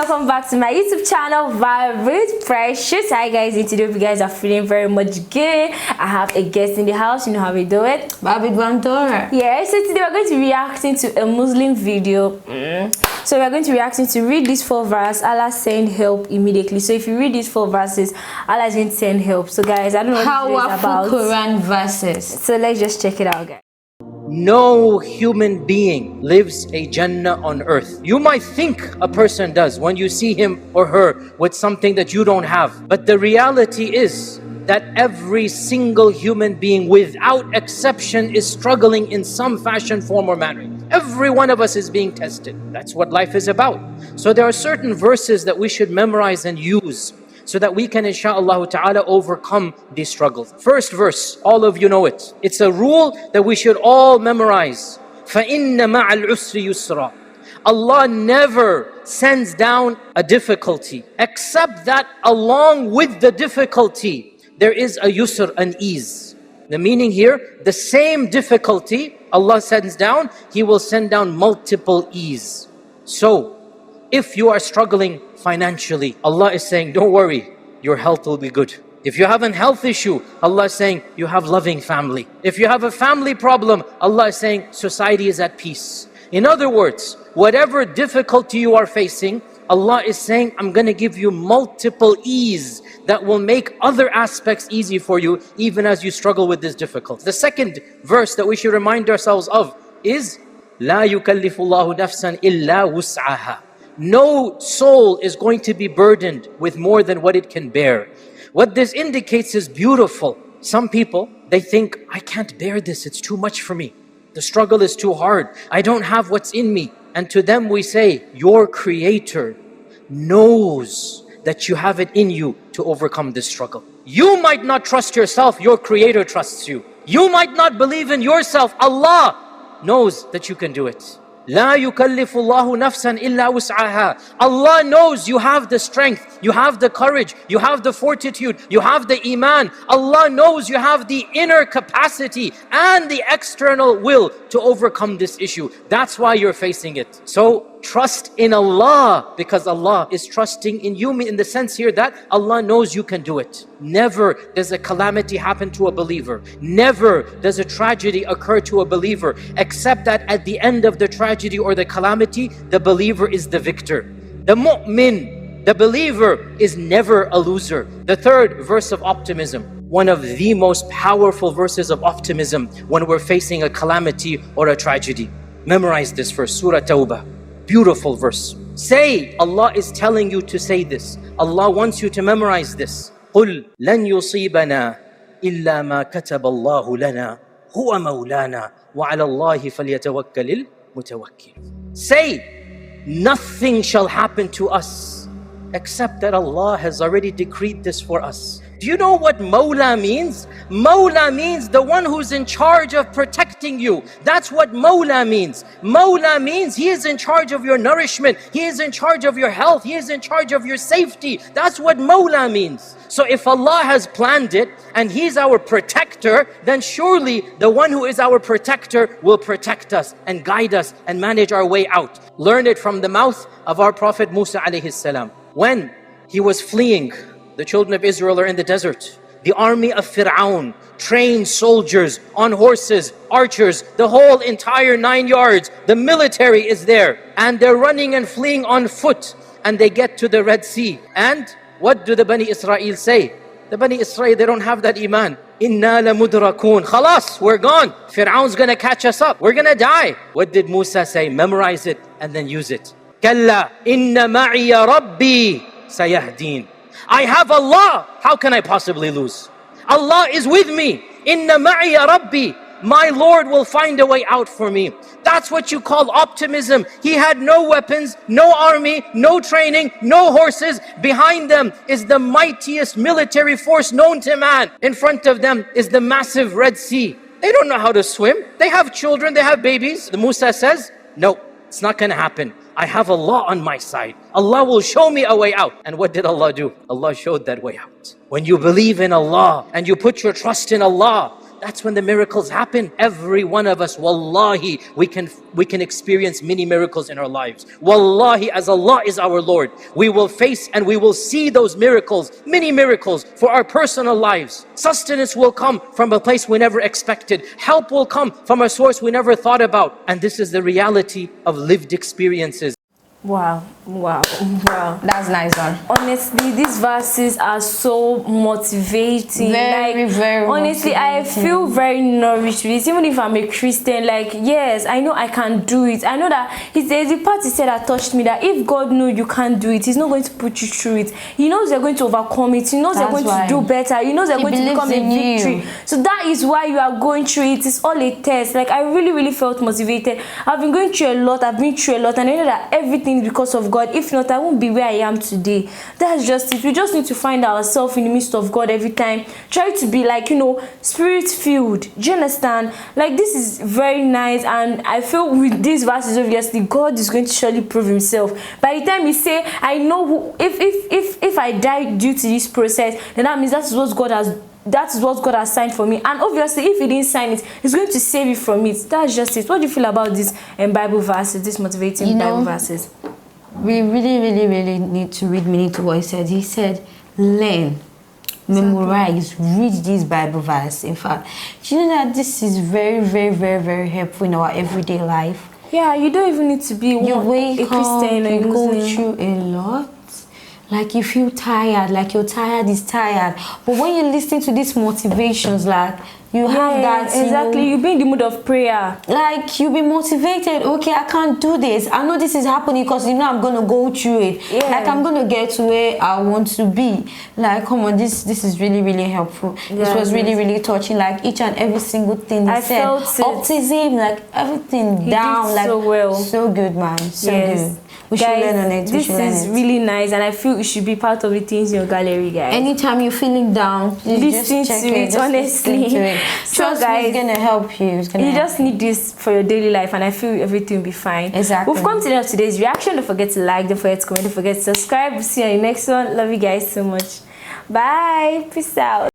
welcome back to my YouTube channel, Vibe with Precious. Hi guys, and today if you guys are feeling very much good, I have a guest in the house. You know how we do it, Vibe with Vantora. Yeah, so today we're going to be reacting to a Muslim video. So we're going to be reacting to read these 4 verses. Allah send help immediately. So if you read these 4 verses, Allah is going to send help. So guys, I don't know what this is about. Quran verses. So let's just check it out, guys. No human being lives a Jannah on earth. You might think a person does when you see him or her with something that you don't have. But the reality is that every single human being without exception is struggling in some fashion, form or manner. Every one of us is being tested. That's what life is about. So there are certain verses that we should memorize and use so that we can, insha'Allah ta'ala, overcome these struggles. First verse, all of you know it. It's a rule that we should all memorize. فَإِنَّ مَعَ الْعُسْرِ يُسْرًا. Allah never sends down a difficulty, except that along with the difficulty, there is a yusr, an ease. The meaning here, the same difficulty Allah sends down, He will send down multiple ease. So, if you are struggling financially, Allah is saying, don't worry, your health will be good. If you have a health issue, Allah is saying, you have loving family. If you have a family problem, Allah is saying, society is at peace. In other words, whatever difficulty you are facing, Allah is saying, I'm going to give you multiple ease that will make other aspects easy for you, even as you struggle with this difficulty. The second verse that we should remind ourselves of is, لا يكلف الله نفسا إلا وسعها. No soul is going to be burdened with more than what it can bear. What this indicates is beautiful. Some people, they think, I can't bear this, it's too much for me. The struggle is too hard. I don't have what's in me. And to them we say, your Creator knows that you have it in you to overcome this struggle. You might not trust yourself, your Creator trusts you. You might not believe in yourself, Allah knows that you can do it. لا يكلف الله نفسا إلا وسعها. Allah knows you have the strength, you have the courage, you have the fortitude, you have the iman. Allah knows you have the inner capacity and the external will to overcome this issue. That's why you're facing it. So trust in Allah, because Allah is trusting in you, in the sense here that Allah knows you can do it. Never does a calamity happen to a believer. Never does a tragedy occur to a believer, except that at the end of the tragedy or the calamity, the believer is the victor. The mu'min, the believer, is never a loser. The third verse of optimism, one of the most powerful verses of optimism when we're facing a calamity or a tragedy. Memorize this verse, Surah Tawbah. Beautiful verse. Say, Allah is telling you to say this. Allah wants you to memorize this. قُلْ لَنْ يُصِيبَنَا إِلَّا مَا كَتَبَ اللَّهُ لَنَا هُوَ مَوْلَانَا وَعَلَى اللَّهِ فَلْيَتَوَكَّلِ الْمُتَوَكِّلُونَ. Say, nothing shall happen to us except that Allah has already decreed this for us. Do you know what Mawla means? Mawla means the one who's in charge of protecting you. That's what Mawla means. Mawla means He is in charge of your nourishment. He is in charge of your health. He is in charge of your safety. That's what Mawla means. So if Allah has planned it and He's our protector, then surely the one who is our protector will protect us and guide us and manage our way out. Learn it from the mouth of our Prophet Musa alayhi salam. When he was fleeing, the children of Israel are in the desert. The army of Fir'aun, trained soldiers on horses, archers, the whole entire 9 yards. The military is there. And they're running and fleeing on foot. And they get to the Red Sea. And what do the Bani Israel say? The Bani Israel, they don't have that iman. Inna lamudrakun. Khalas, we're gone. Fir'aun's gonna catch us up. We're gonna die. What did Musa say? Memorize it and then use it. Kalla inna ma'iya rabbi sayahdeen. I have Allah, how can I possibly lose? Allah is with me. Inna ma'iya rabbi. My Lord will find a way out for me. That's what you call optimism. He had no weapons, no army, no training, no horses. Behind them is the mightiest military force known to man. In front of them is the massive Red Sea. They don't know how to swim. They have children, they have babies. The Musa says, no, it's not going to happen. I have Allah on my side. Allah will show me a way out. And what did Allah do? Allah showed that way out. When you believe in Allah and you put your trust in Allah, That's when the miracles happen. Every one of us, wallahi, we can experience many miracles in our lives. Wallahi, as Allah is our Lord, we will face and we will see those miracles, many miracles for our personal lives. Sustenance will come from a place we never expected. Help will come from a source we never thought about. And this is the reality of lived experiences. Wow. That's nice one. Honestly, these verses are so motivating. Very honestly, I feel very nourished with it. Even if I'm a Christian, like, yes, I know I can do it. I know that there's a part he said that touched me, that if God knows you can't do it, he's not going to put you through it. He knows you're going to overcome it. He knows you're going to do better. He knows you're going to become a victory. So that is why you are going through it. It's all a test. Like, I really felt motivated. I've been going through a lot. I've been through a lot, and I know that everything is because of God. If not, I won't be where I am today. That's just it. We just need to find ourselves in the midst of God every time. Try to be like, spirit filled. Do you understand? Like, this is very nice, and I feel with these verses, obviously God is going to surely prove himself. By the time he say, I know who, if I die due to this process, then that means that's what God has signed for me. And obviously, if he didn't sign it, he's going to save you from it. That's just it. What do you feel about this Bible verses, these motivating Bible verses? We really need to read meaning to what he said. He said, learn, memorize, read this Bible verse. In fact, do you know that this is very helpful in our everyday life? Yeah, you don't even need to be a Christian or you go through a lot. Like, you feel tired, like your tired is tired. But when you listen to these motivations, like, you have that, exactly. You be in the mood of prayer. Like, you be motivated. Okay, I can't do this. I know this is happening because I'm gonna go through it. Yeah. Like, I'm gonna get to where I want to be. Like, come on, this is really helpful. This was really touching. Like, each and every single thing he said. Felt it. Autism, like everything He down. did like, so well. So good, man. So good. We should learn on it. This is really nice, and I feel it should be part of the things in your gallery, guys. Anytime you're feeling down, listen to it, honestly. Sure, guys, it's gonna help you. You just need this for your daily life, and I feel everything will be fine. Exactly. We've come to the end of today's reaction. Don't forget to like, don't forget to comment, don't forget to subscribe. We'll see you on the next one. Love you guys so much. Bye. Peace out.